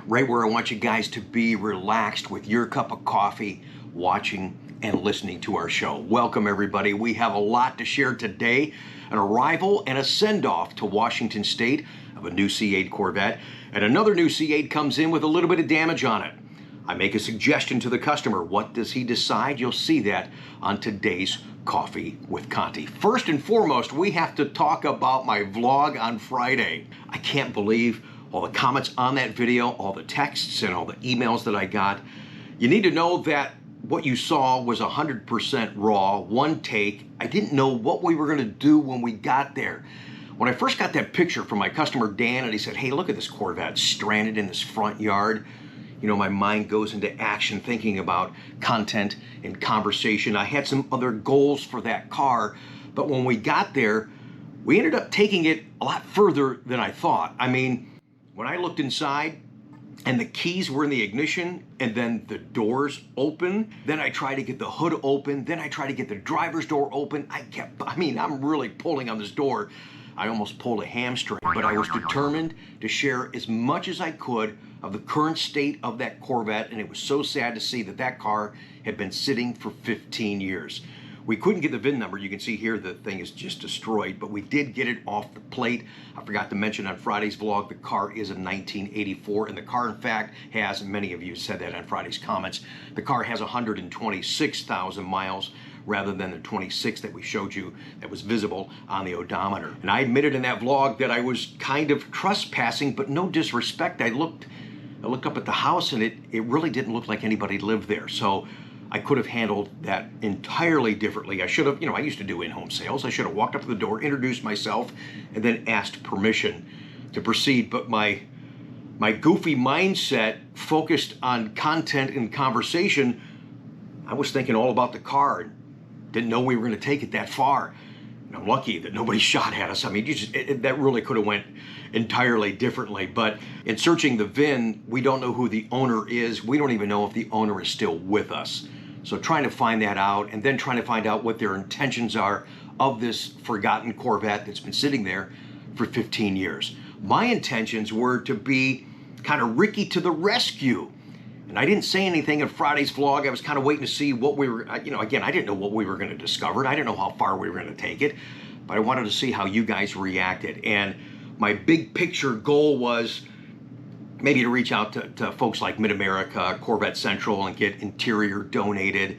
right where I want you guys to be, relaxed with your cup of coffee, watching and listening to our show. Welcome everybody. We have a lot to share today. An arrival and a send-off to Washington State of a new C8 Corvette, and another new C8 comes in with a little bit of damage on it. I make a suggestion to the customer. What does he decide? You'll see that on today's Coffee with Conti. First and foremost, we have to talk about my vlog on Friday. I can't believe all the comments on that video, all the texts and all the emails that I got. You need to know that what you saw was 100% raw, one take. I didn't know what we were gonna do when we got there. When I first got that picture from my customer Dan, and he said, hey, look at this Corvette stranded in this front yard, you know, my mind goes into action thinking about content and conversation. I had some other goals for that car, but when we got there, we ended up taking it a lot further than I thought. I mean, when I looked inside and the keys were in the ignition and then the doors open, then I tried to get the hood open, then I tried to get the driver's door open. I'm really pulling on this door. I almost pulled a hamstring, but I was determined to share as much as I could of the current state of that Corvette, and it was so sad to see that that car had been sitting for 15 years. We couldn't get the VIN number. You can see here the thing is just destroyed, but we did get it off the plate. I forgot to mention on Friday's vlog, the car is a 1984, and the car, in fact, has, many of you said that on Friday's comments, the car has 126,000 miles rather than the 26 that we showed you that was visible on the odometer. And I admitted in that vlog that I was kind of trespassing, but no disrespect. I looked up at the house and it really didn't look like anybody lived there. So I could have handled that entirely differently. I should have, I used to do in-home sales. I should have walked up to the door, introduced myself, and then asked permission to proceed. But my goofy mindset focused on content and conversation. I was thinking all about the car and didn't know we were gonna take it that far. And I'm lucky that nobody shot at us. I mean, that really could have went entirely differently. But in searching the VIN, we don't know who the owner is. We don't even know if the owner is still with us. So trying to find that out and then trying to find out what their intentions are of this forgotten Corvette that's been sitting there for 15 years. My intentions were to be kind of Ricky to the rescue. And I didn't say anything in Friday's vlog. I was kind of waiting to see what we were, again, I didn't know what we were going to discover. I didn't know how far we were going to take it, but I wanted to see how you guys reacted. And my big picture goal was maybe to reach out to folks like Mid-America, Corvette Central, and get interior donated,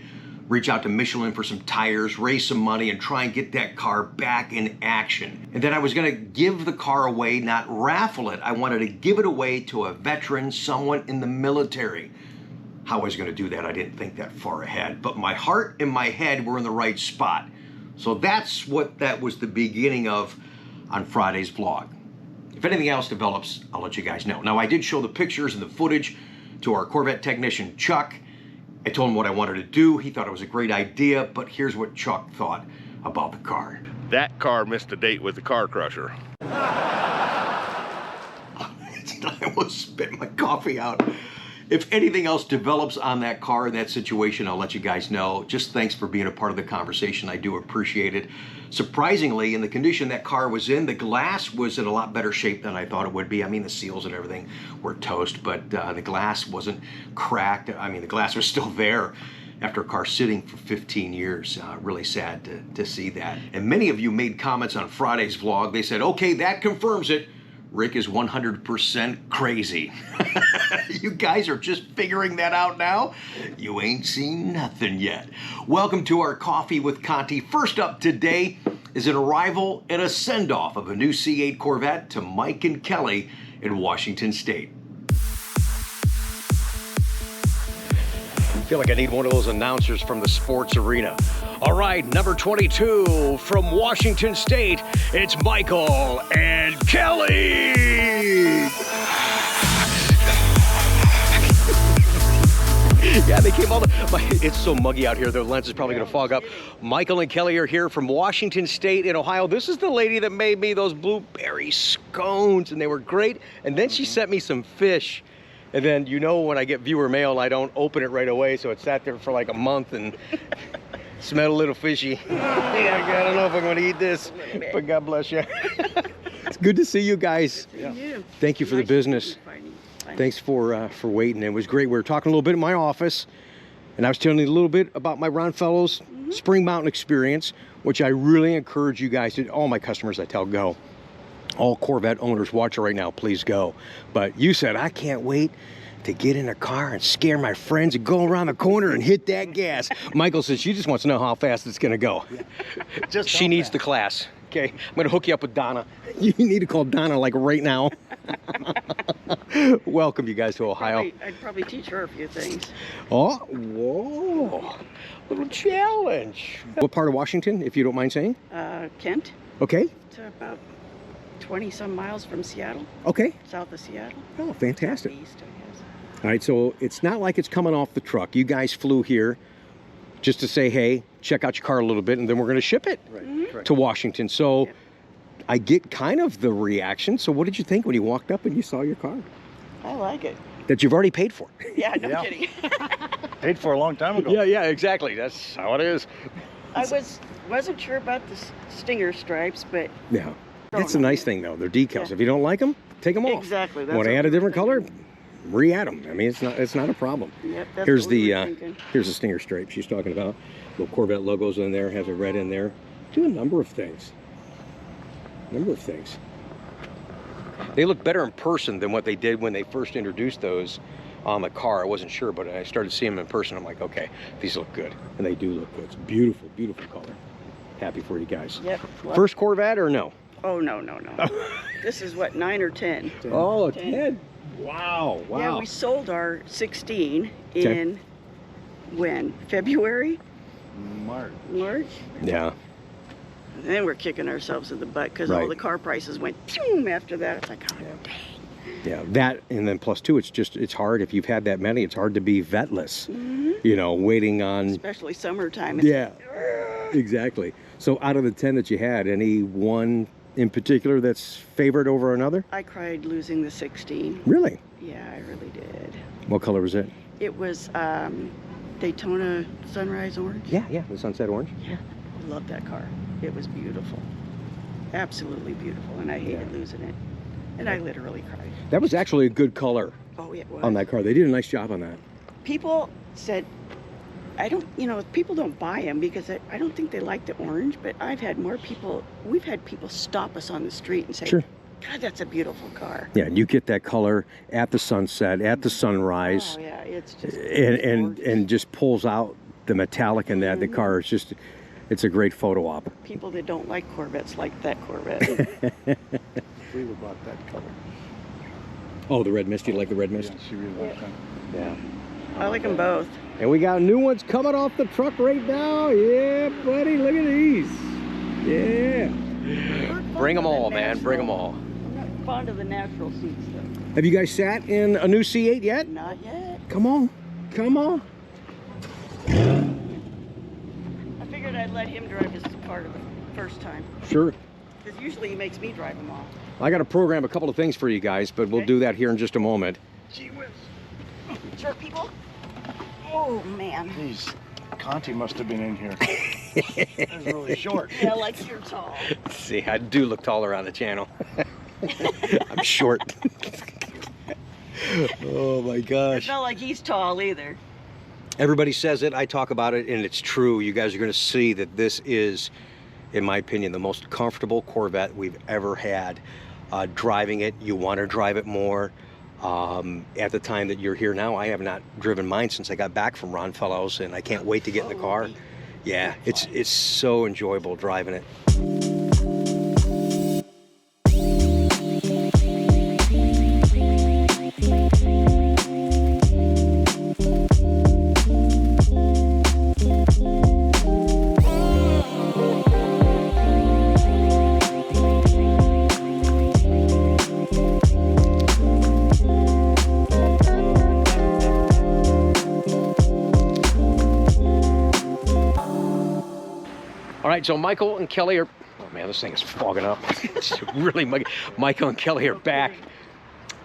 reach out to Michelin for some tires, raise some money, and try and get that car back in action. And then I was gonna give the car away, not raffle it. I wanted to give it away to a veteran, someone in the military. How I was gonna do that, I didn't think that far ahead, but my heart and my head were in the right spot. So that's what that was the beginning of on Friday's vlog. If anything else develops, I'll let you guys know. Now, I did show the pictures and the footage to our Corvette technician, Chuck. I told him what I wanted to do. He thought it was a great idea, but here's what Chuck thought about the car. That car missed a date with the car crusher. I almost spit my coffee out. If anything else develops on that car in that situation, I'll let you guys know. Just thanks for being a part of the conversation. I do appreciate it. Surprisingly, in the condition that car was in, the glass was in a lot better shape than I thought it would be. I mean, the seals and everything were toast, but the glass wasn't cracked. I mean, the glass was still there after a car sitting for 15 years. Really sad to see that. And many of you made comments on Friday's vlog. They said, okay, that confirms it. Rick is 100% crazy. You guys are just figuring that out now? You ain't seen nothing yet. Welcome to our Coffee with Conti. First up today is an arrival and a send-off of a new C8 Corvette to Mike and Kelly in Washington State. I feel like I need one of those announcers from the sports arena. All right, number 22 from Washington State, it's Michael and Kelly. Yeah, they came all the, it's so muggy out here, their lens is probably gonna fog up. Michael and Kelly are here from Washington State in Ohio. This is the lady that made me those blueberry scones, and they were great. And then she sent me some fish. And then, you know, when I get viewer mail, I don't open it right away, so it sat there for like a month and smelled a little fishy. Yeah, I don't know if I'm gonna eat this, but God bless you. It's good to see you guys. Yeah. Thank you for the business. Thanks for waiting. It was great. We were talking a little bit in my office, and I was telling you a little bit about my Ron Fellows Spring Mountain experience, which I really encourage you guys to, all my customers I tell, go. All Corvette owners watching right now, please go. But you said, I can't wait to get in a car and scare my friends and go around the corner and hit that gas. Michael says she just wants to know how fast it's going to go. Just she needs the class. Okay, I'm going to hook you up with Donna. You need to call Donna like right now. Welcome you guys to Ohio. I'd probably teach her a few things. Oh, whoa. Little challenge. What part of Washington, if you don't mind saying? Kent. Okay. It's about 20 some miles from Seattle. Okay. South of Seattle. Oh, fantastic. East, I guess. All right, so it's not like it's coming off the truck. You guys flew here just to say, hey, check out your car a little bit, and then we're going to ship it to Washington. So I get kind of the reaction. So what did you think when you walked up and you saw your car? I like it. That you've already paid for. Yeah, no kidding. Paid for a long time ago. Yeah, exactly. That's how it is. I wasn't sure about the stinger stripes, but Yeah. That's a nice thing, though. They're decals. Yeah. If you don't like them, take them off. exactly. That's Want to what add a we were different color? thinking. Re-add them. I mean, it's not a problem. Yep, that's Here's what we the were thinking. here's the stinger stripe she's talking about. Little Corvette logos in there, has a red in there. Do a number of things. They look better in person than what they did when they first introduced those on the car. I wasn't sure, but I started seeing them in person. I'm like, okay, these look good, and they do look good. It's beautiful, beautiful color. Happy for you guys. Yep. Well, First Corvette or no? Oh no. This is what, 9 or 10. Oh, 10. 10. Wow. Yeah, we sold our 16 in when? February? March. Yeah. And then we're kicking ourselves in the butt because all the car prices went boom after that. It's like, oh, dang. Yeah, that, and then plus two, it's hard. If you've had that many, it's hard to be Vetteless. You know, waiting on... Especially summertime. Yeah, exactly. So out of the 10 that you had, any one in particular that's favored over another? I cried losing the 16. Really? Yeah, I really did. What color was it? It was Daytona Sunrise Orange. Yeah, the Sunset Orange. Yeah, I love that car. It was beautiful. Absolutely beautiful, and I hated losing it. And I literally cried. That was actually a good color Oh, it was. on that car. They did a nice job on that. People said, people don't buy them because I don't think they like the orange, but we've had people stop us on the street and say, Sure. God, that's a beautiful car. Yeah, and you get that color at the sunset, at the sunrise. Oh, yeah, it's just... And just pulls out the metallic in that. The car is just, it's a great photo op. People that don't like Corvettes like that Corvette. We would bought that color. Oh, the red mist. You like the red mist? Yeah, she really liked that. Yeah. I like them both. And we got new ones coming off the truck right now. Yeah, buddy, look at these. Yeah. Bring them all, man. Bring them all. I'm not fond of the natural seats, though. Have you guys sat in a new C8 yet? Not yet. Come on. Come on. I figured I'd let him drive his car the first time. Sure. Because usually he makes me drive them all. I got to program a couple of things for you guys, but we'll do that here in just a moment. Gee whiz. Short people? Oh, man. Jeez, Conti must have been in here. That's really short. Yeah, like you're tall. See, I do look taller on the channel. I'm short. Oh my gosh. It's not like he's tall either. Everybody says it, I talk about it, and it's true. You guys are going to see that this is, in my opinion, the most comfortable Corvette we've ever had. Driving it, you want to drive it more. At the time that you're here now, I have not driven mine since I got back from Ron Fellows, and I can't wait to get in the car. Yeah, it's so enjoyable driving it. All right, so Michael and Kelly are, oh man, this thing is fogging up. It's really, Michael and Kelly are back.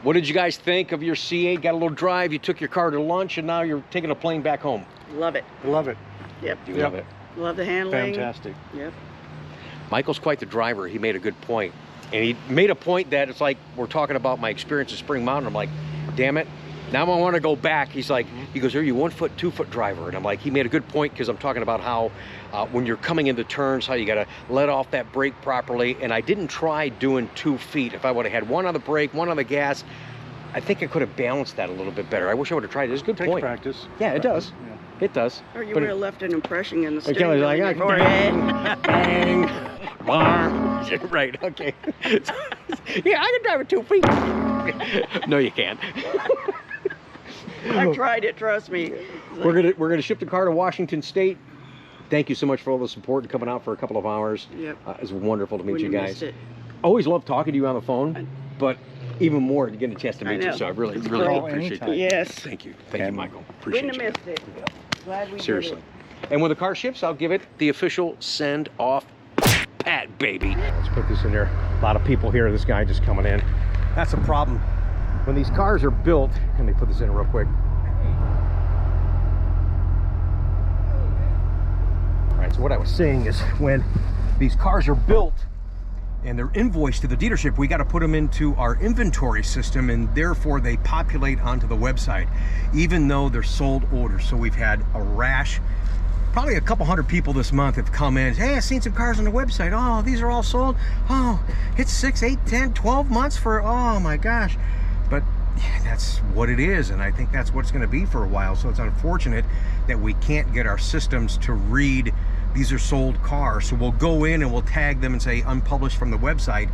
What did you guys think of your C8? Got a little drive, you took your car to lunch, and now you're taking a plane back home. Love it. Love it. Yep. You love it. Love the handling. Fantastic. Yep. Michael's quite the driver. He made a good point. And he made a point that it's like, we're talking about my experience at Spring Mountain. I'm like, damn it. Now I want to go back. He's like, he goes, are you 1 foot, 2 foot driver? And I'm like, he made a good point, because I'm talking about how when you're coming into turns, how you got to let off that brake properly. And I didn't try doing 2 feet. If I would have had one on the brake, one on the gas, I think I could have balanced that a little bit better. I wish I would have tried it. It's a good point. Practice. Yeah, it does. Yeah. It does. Or you But would have left an impression in the Kelly's steering like, wheel in your forehead. bang, bang. Right, okay. Yeah, I can drive at 2 feet. No, you can't. I tried it, trust me. We're gonna ship the car to Washington State. Thank you so much for all the support and coming out for a couple of hours. Yep. It's wonderful to meet Wouldn't you have guys. missed it. Always love talking to you on the phone, but even more to get a chance to meet you. know. So I really It's really great. appreciate that. Anytime. Yes. Thank you, Michael. Appreciate Wouldn't you. have missed it. Glad we Seriously. did And when the car ships, I'll give it the official send off pat, baby. Let's put this in there. A lot of people here. This guy just coming in. That's a problem. When these cars are built, let me put this in real quick. All right, so what I was saying is when these cars are built and they're invoiced to the dealership, we got to put them into our inventory system, and therefore they populate onto the website, even though they're sold orders. So we've had a rash, probably a couple hundred people this month have come in. Hey, I've seen some cars on the website. Oh, these are all sold. Oh, it's 6, 8, 10, 12 months for, oh my gosh. But yeah, that's what it is, and I think that's what it's going to be for a while. So it's unfortunate that we can't get our systems to read these are sold cars. So we'll go in and we'll tag them and say unpublished from the website.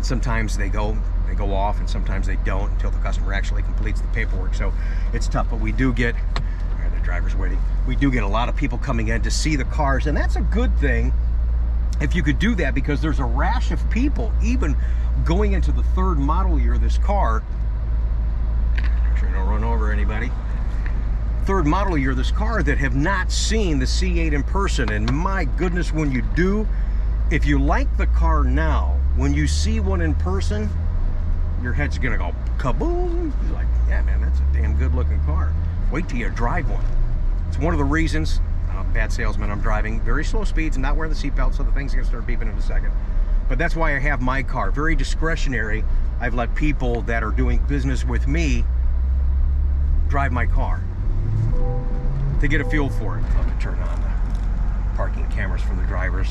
Sometimes they go off, and sometimes they don't until the customer actually completes the paperwork. So it's tough, but we do get, all right, the driver's waiting. We do get a lot of people coming in to see the cars, and that's a good thing if you could do that, because there's a rash of people even going into the 3rd model year of this car. Make sure I don't run over anybody. 3rd model year of this car that have not seen the C8 in person. And my goodness, when you do, if you like the car now, when you see one in person, your head's gonna go kaboom. You're like, yeah man, that's a damn good looking car. Wait till you drive one. It's one of the reasons, bad salesman, I'm driving very slow speeds and not wearing the seatbelt, so the thing's gonna start beeping in a second. But that's why I have my car, very discretionary. I've let people that are doing business with me drive my car to get a feel for it. Love to turn on the parking cameras for the drivers.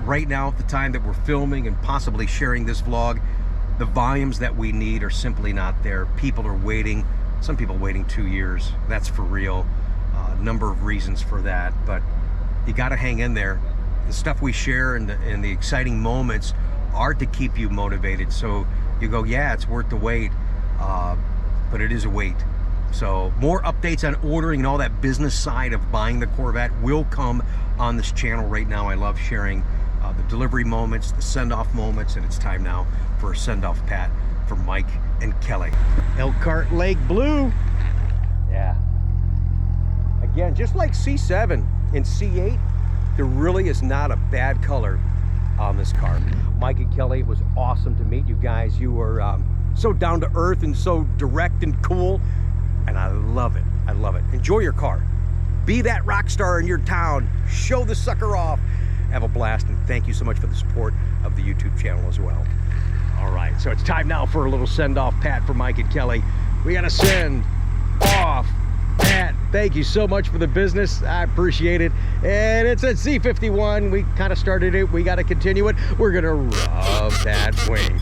Right now, at the time that we're filming and possibly sharing this vlog, the volumes that we need are simply not there. People are waiting, some people waiting 2 years. That's for real. Number of reasons for that, but you got to hang in there. The stuff we share and the exciting moments are to keep you motivated. So you go, yeah, it's worth the wait, but it is a wait. So more updates on ordering and all that business side of buying the Corvette will come on this channel. Right now I love sharing the delivery moments, the send-off moments, and it's time now for a send-off pat for Mike and Kelly. Elkhart Lake Blue. Yeah. Again, just like C7 and C8, there really is not a bad color on this car. Mike and Kelly, it was awesome to meet you guys. You were so down to earth and so direct and cool, and I love it. I love it. Enjoy your car. Be that rock star in your town. Show the sucker off. Have a blast, and thank you so much for the support of the YouTube channel as well. All right, so it's time now for a little send-off pat for Mike and Kelly. We gotta send off Pat. Thank you so much for the business. I appreciate it. And it's at C51. We kind of started it. We got to continue it. We're going to rub that wing.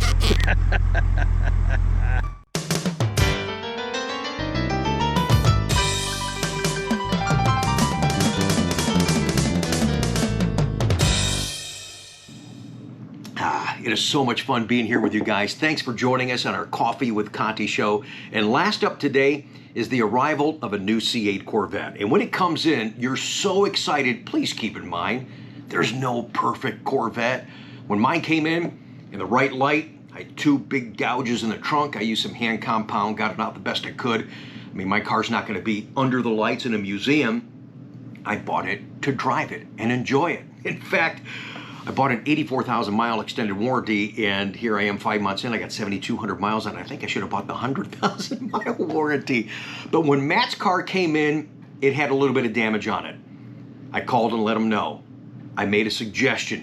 It is so much fun being here with you guys. Thanks for joining us on our Coffee with Conti show. And last up today is the arrival of a new C8 Corvette. And when it comes in, you're so excited. Please keep in mind, there's no perfect Corvette. When mine came in the right light, I had 2 big gouges in the trunk. I used some hand compound, got it out the best I could. I mean, my car's not going to be under the lights in a museum. I bought it to drive it and enjoy it. In fact, I bought an 84,000 mile extended warranty, and here I am 5 months in. I got 7,200 miles on it. I think I should have bought the 100,000 mile warranty. But when Matt's car came in, it had a little bit of damage on it. I called and let him know. I made a suggestion.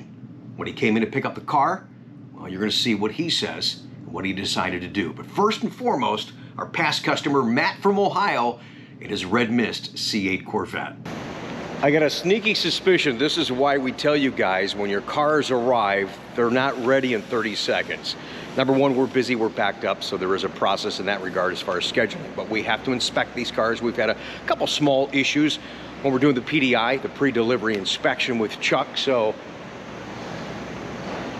When he came in to pick up the car, well, you're going to see what he says. what he decided to do. But first and foremost, our past customer, Matt from Ohio, in his Red Mist C8 Corvette. I got a sneaky suspicion this is why we tell you guys when your cars arrive, they're not ready in 30 seconds. Number one, we're busy, we're backed up, so there is a process in that regard as far as scheduling. But we have to inspect these cars. We've had a couple small issues when we're doing the PDI, the pre-delivery inspection with Chuck, so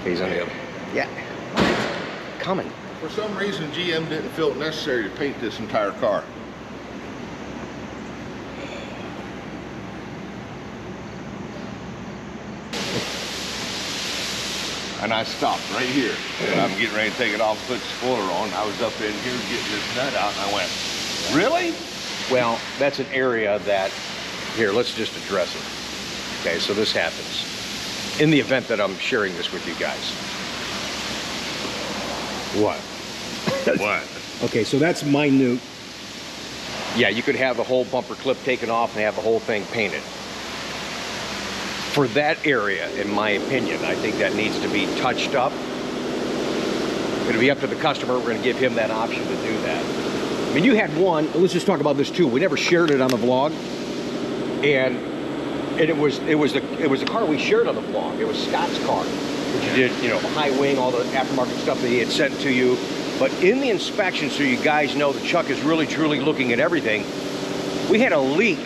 he's on the other. Yeah, coming. For some reason, GM didn't feel it necessary to paint this entire car. And I stopped right here. And I'm getting ready to take it off and put the spoiler on. I was up in here getting this nut out, and I went, really? Well, that's an area that, here, let's just address it. Okay, so this happens. In the event that I'm sharing this with you guys. What? What? Okay, so that's minute. Yeah, you could have the whole bumper clip taken off and have the whole thing painted. For that area, in my opinion, I think that needs to be touched up. It'll be up to the customer. We're gonna give him that option to do that. I mean, you had one, let's just talk about this too. We never shared it on the vlog. And it was the car we shared on the vlog. It was Scott's car, which you did, you know, the high wing, all the aftermarket stuff that he had sent to you. But in the inspection, so you guys know that Chuck is really truly looking at everything, we had a leak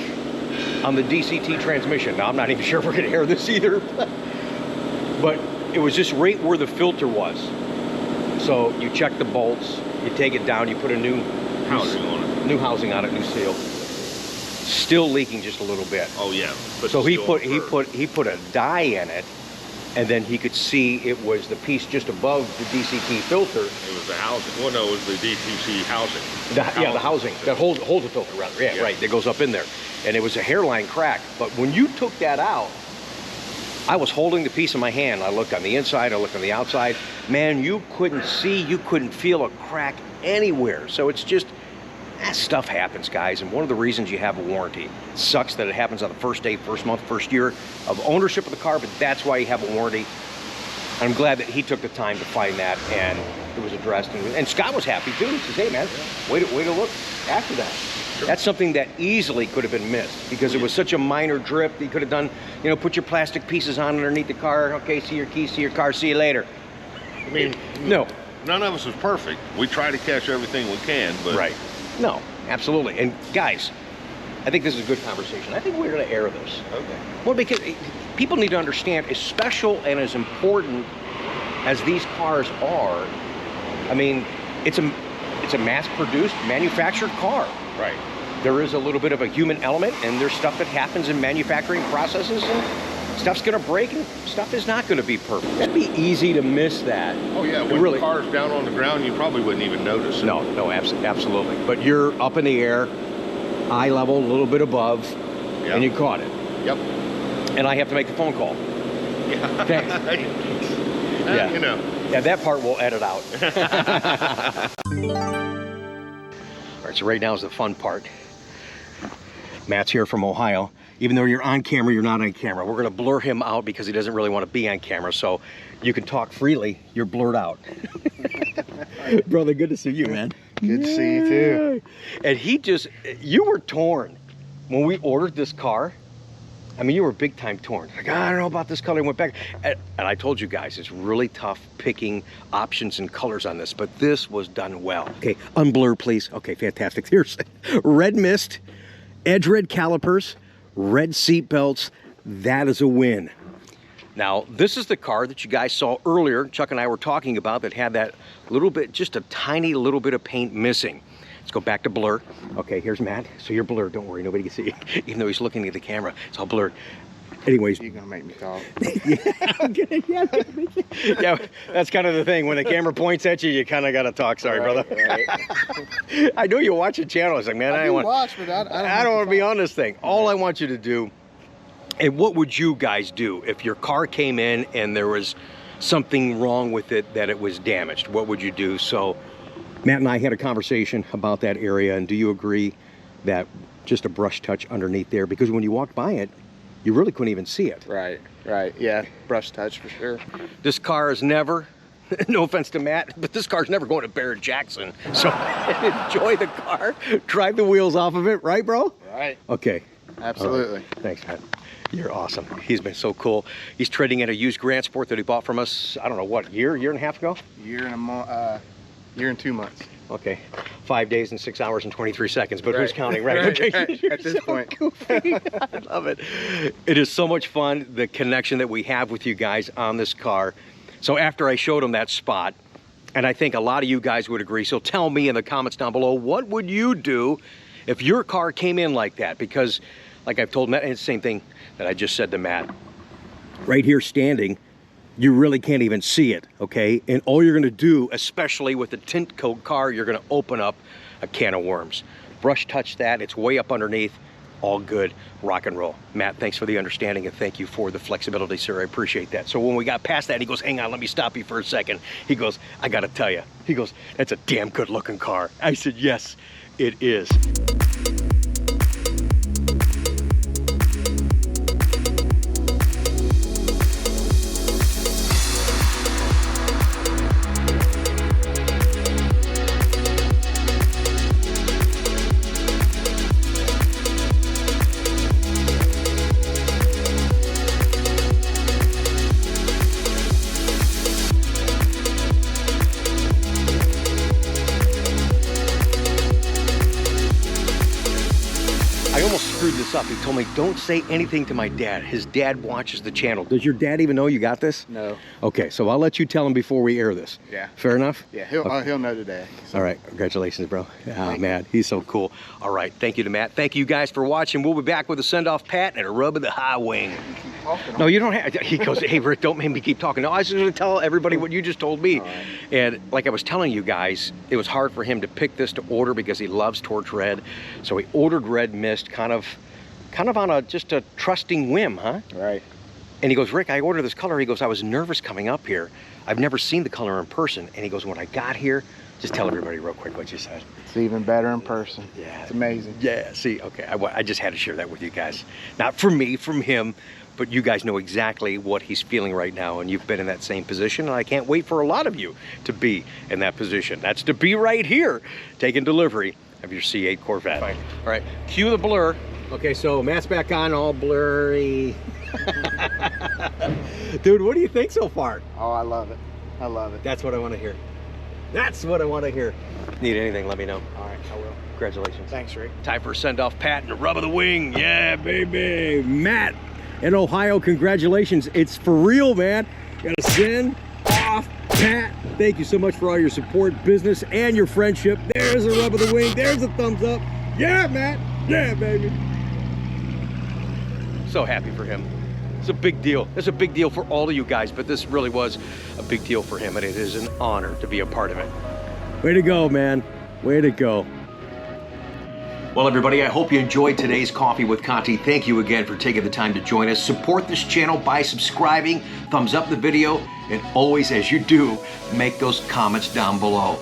on the DCT transmission. Now, I'm not even sure if we're gonna air this either, but it was just right where the filter was. So you check the bolts, you take it down, you put a new Housing on it. New housing on it, new seal. Still leaking just a little bit. Oh yeah. But So he still put a dye in it, and then he could see it was the piece just above the DCT filter. It was the housing. Well, no, it was the DTC housing. Yeah, the housing that holds the filter, rather. Yeah, right. That goes up in there, and it was a hairline crack. But when you took that out, I was holding the piece in my hand. I looked on the inside. I looked on the outside. Man, you couldn't see. You couldn't feel a crack anywhere. So it's just that stuff happens, guys. And one of the reasons you have a warranty. It sucks that it happens on the first day, first month, first year of ownership of the car, but that's why you have a warranty. I'm glad that he took the time to find that and it was addressed. And Scott was happy too. He says, hey man, way to look after that. Sure. That's something that easily could have been missed because it was such a minor drip. You could have done, you know, put your plastic pieces on underneath the car. Okay, see your keys, see your car, see you later. I mean, no. None of us is perfect. We try to catch everything we can, but right. No, absolutely. And guys, I think this is a good conversation. I think we're going to air this. Okay. Well, because people need to understand, as special and as important as these cars are, I mean, it's a mass-produced, manufactured car. Right. There is a little bit of a human element, and there's stuff that happens in manufacturing processes, and stuff's going to break, and stuff is not going to be perfect. That'd be easy to miss that. Oh yeah, when really, the car's down on the ground, you probably wouldn't even notice it. No, absolutely. But you're up in the air, eye level, a little bit above, and you caught it. Yep. And I have to make the phone call. Yeah. Thanks. Yeah. You know. Yeah, that part we'll edit out. All right, so right now is the fun part. Matt's here from Ohio. Even though you're on camera, you're not on camera. We're gonna blur him out because he doesn't really want to be on camera, so you can talk freely. You're blurred out. Brother, good to see you, man. Good to see you too. And you were torn when we ordered this car. I mean, you were big time torn. Like, I don't know about this color. Went back, and I told you guys, it's really tough picking options and colors on this, but this was done well. Okay, unblur, please. Okay, fantastic. Here's red mist, edge red calipers, red seat belts. That is a win. Now, this is the car that you guys saw earlier. Chuck and I were talking about that had that little bit, just a tiny little bit of paint missing. Let's go back to blur. Okay, here's Matt. So you're blurred. Don't worry, nobody can see you. Even though he's looking at the camera, it's all blurred. Anyways. You're gonna make me talk. Yeah, that's kind of the thing. When the camera points at you, you kind of got to talk. Sorry, brother. Right. I know you watch the channel. It's like, man, I don't want to be on this thing. All I want you to do, and what would you guys do if your car came in and there was something wrong with it, that it was damaged? What would you do? So Matt and I had a conversation about that area, and do you agree that just a brush touch underneath there, because when you walked by it, you really couldn't even see it. Right, yeah, brush touch for sure. This car has never No offense to Matt, but this car's never going to Barrett Jackson. So enjoy the car, drive the wheels off of it, right, bro? Right. Okay. Absolutely. Right. Thanks, Matt. You're awesome. He's been so cool. He's trading in a used Grand Sport that he bought from us, I don't know, what, year and a half ago? Year and 2 months. Okay. 5 days and 6 hours and 23 seconds, but Right. who's counting, right? Right, Okay. right. You're At this so point. goofy. I love it. It is so much fun, the connection that we have with you guys on this car. So after I showed him that spot, and I think a lot of you guys would agree, so tell me in the comments down below, what would you do if your car came in like that? Because like I've told Matt, and it's the same thing that I just said to Matt, right here standing, you really can't even see it, okay? And all you're gonna do, especially with the tint coat car, you're gonna open up a can of worms. Brush touch that, it's way up underneath, all good, rock and roll. Matt, thanks for the understanding and thank you for the flexibility, sir, I appreciate that. So when we got past that, he goes, hang on, let me stop you for a second. He goes, I gotta tell you. He goes, that's a damn good looking car. I said, yes, it is. I almost screwed this up. He told me, don't say anything to my dad. His dad watches the channel. Does your dad even know you got this? No. Okay, so I'll let you tell him before we air this. Yeah. Fair enough? Yeah, he'll know today. So. All right, congratulations, bro. Oh, man, he's so cool. All right, thank you to Matt. Thank you guys for watching. We'll be back with a send-off pat and a rub of the high wing. No, you don't have, he goes, hey, Rick, don't make me keep talking. No, I was just gonna tell everybody what you just told me. All right. And like I was telling you guys, it was hard for him to pick this to order because he loves torch red. So he ordered red mist kind of on just a trusting whim, huh? Right. And he goes, Rick, I ordered this color. He goes, I was nervous coming up here. I've never seen the color in person. And he goes, when I got here, just tell everybody real quick what you said. It's even better in person. Yeah. It's amazing. Yeah, see, okay, I just had to share that with you guys. Not from me, from him, but you guys know exactly what he's feeling right now, and you've been in that same position, and I can't wait for a lot of you to be in that position. That's to be right here, taking delivery of your C8 Corvette. Fine. All right, cue the blur. Okay, so Matt's back on, all blurry. Dude, what do you think so far? Oh, I love it. I love it. That's what I want to hear. That's what I want to hear. Need anything, let me know. All right, I will. Congratulations. Thanks, Rick. Time for a send-off pat and a rub of the wing. Yeah, baby. Matt in Ohio, congratulations. It's for real, man. Got a send-off pat. Thank you so much for all your support, business, and your friendship. There's a rub of the wing. There's a thumbs up. Yeah, Matt. Yeah, baby. So happy for him. It's a big deal. It's a big deal for all of you guys, but this really was a big deal for him, and it is an honor to be a part of it. Way to go, man. Way to go. Well, everybody, I hope you enjoyed today's Coffee with Conti. Thank you again for taking the time to join us. Support this channel by subscribing, thumbs up the video, and always, as you do, make those comments down below.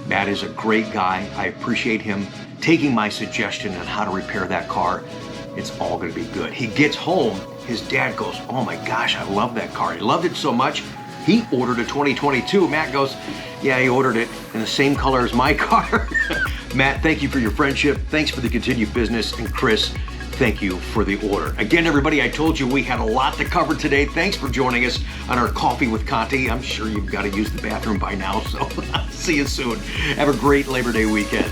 Matt is a great guy. I appreciate him taking my suggestion on how to repair that car. It's all gonna be good. He gets home, his dad goes, oh my gosh, I love that car. He loved it so much, he ordered a 2022. Matt goes, yeah, he ordered it in the same color as my car. Matt, thank you for your friendship. Thanks for the continued business. And Chris, thank you for the order. Again, everybody, I told you we had a lot to cover today. Thanks for joining us on our Coffee with Conti. I'm sure you've got to use the bathroom by now, so I'll see you soon. Have a great Labor Day weekend.